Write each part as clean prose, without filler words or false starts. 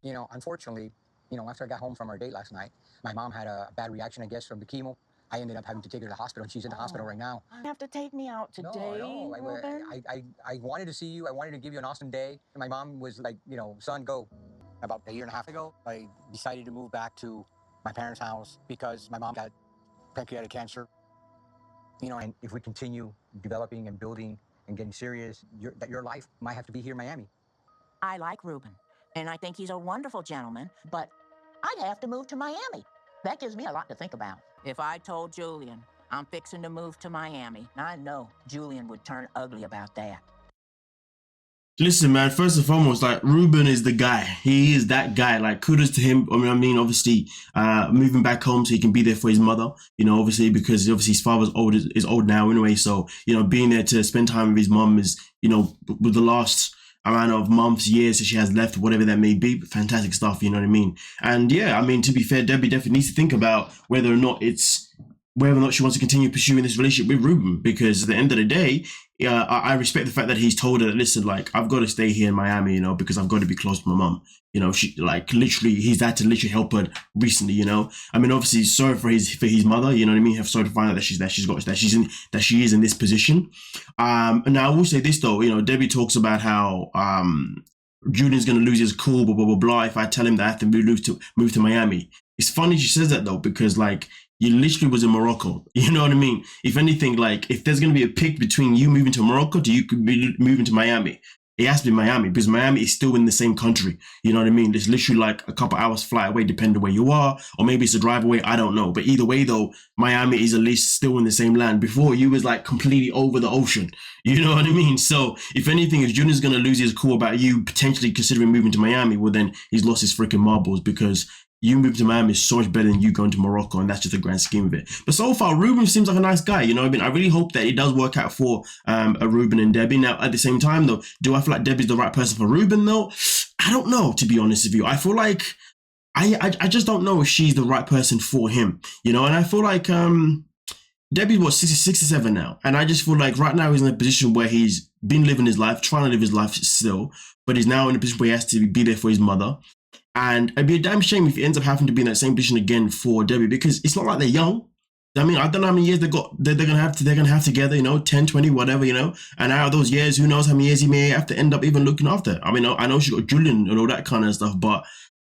Unfortunately, after I got home from our date last night, my mom had a bad reaction, I guess, from the chemo. I ended up having to take her to the hospital, and she's in the hospital right now. You have to take me out today, No, Ruben. I wanted to see you. I wanted to give you an awesome day. And my mom was like, son, go. About a year and a half ago, I decided to move back to my parents' house because my mom got pancreatic cancer. And if we continue developing and building and getting serious, your life might have to be here in Miami. I like Ruben, and I think he's a wonderful gentleman, but I'd have to move to Miami. That gives me a lot to think about. If I told Julian I'm fixing to move to Miami, I know Julian would turn ugly about that. Listen, man, first and foremost, like, Ruben is the guy. He is that guy. Like, kudos to him. Obviously, moving back home so he can be there for his mother, obviously, because his father's is old now anyway. So, being there to spend time with his mom is, with the last amount of months, years that she has left, whatever that may be, fantastic stuff, you know what I mean? And yeah, to be fair, Debbie definitely needs to think about whether or not she wants to continue pursuing this relationship with Ruben, because at the end of the day, I respect the fact that he's told her that, listen, like, I've got to stay here in Miami, because I've got to be close to my mom. She, like, literally, he's had to literally help her recently, obviously, sorry for his mother, you know what I mean? Have sorry to find out that she is in this position. And now I will say this though, Debbie talks about how Julian's gonna lose his cool, blah blah blah blah, if I tell him that I have to move to Miami. It's funny she says that though, because like, you literally was in Morocco. You know what I mean? If anything, like, if there's going to be a pick between you moving to Morocco to you could be moving to Miami, it has to be Miami, because Miami is still in the same country. You know what I mean? It's literally like a couple hours flight away, depending where you are, or maybe it's a drive away. I don't know. But either way, though, Miami is at least still in the same land. Before, you was like completely over the ocean. You know what I mean? So if anything, if Junior's going to lose his cool about you potentially considering moving to Miami, well, then he's lost his freaking marbles, because you moving to Miami is so much better than you going to Morocco, and that's just the grand scheme of it. But so far, Ruben seems like a nice guy, you know what I mean? I really hope that it does work out for a Ruben and Debbie. Now, at the same time, though, do I feel like Debbie's the right person for Ruben, though? I don't know, to be honest with you. I feel like I just don't know if she's the right person for him, and I feel like Debbie's, what, 67 now, and I just feel like right now he's in a position where he's been living his life, trying to live his life still, but he's now in a position where he has to be there for his mother. And it'd be a damn shame if he ends up having to be in that same position again for Debbie, because it's not like they're young. I mean, I don't know how many years they're gonna have together, 10, 20, whatever, And out of those years, who knows how many years he may have to end up even looking after. I mean, I know she got Julian and all that kind of stuff, but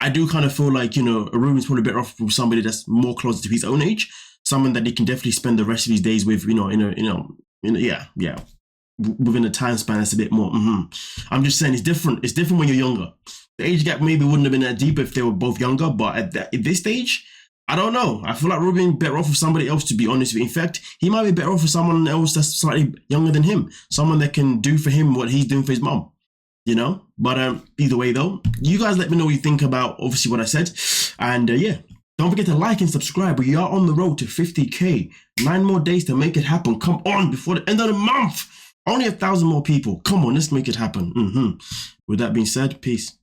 I do kind of feel like, Ruben's probably better off with somebody that's more closer to his own age, someone that he can definitely spend the rest of his days with, within a time span that's a bit more. I'm just saying, it's different. It's different when you're younger. The age gap maybe wouldn't have been that deep if they were both younger, but at this stage, I don't know. I feel like Ruben better off with somebody else, to be honest with you. In fact, he might be better off with someone else that's slightly younger than him, someone that can do for him what he's doing for his mom. But either way, though, you guys let me know what you think about obviously what I said, and yeah. Don't forget to like and subscribe. We are on the road to 50K. 9 more days to make it happen. Come on, before the end of the month. Only 1,000 more people. Come on, let's make it happen. With that being said, peace.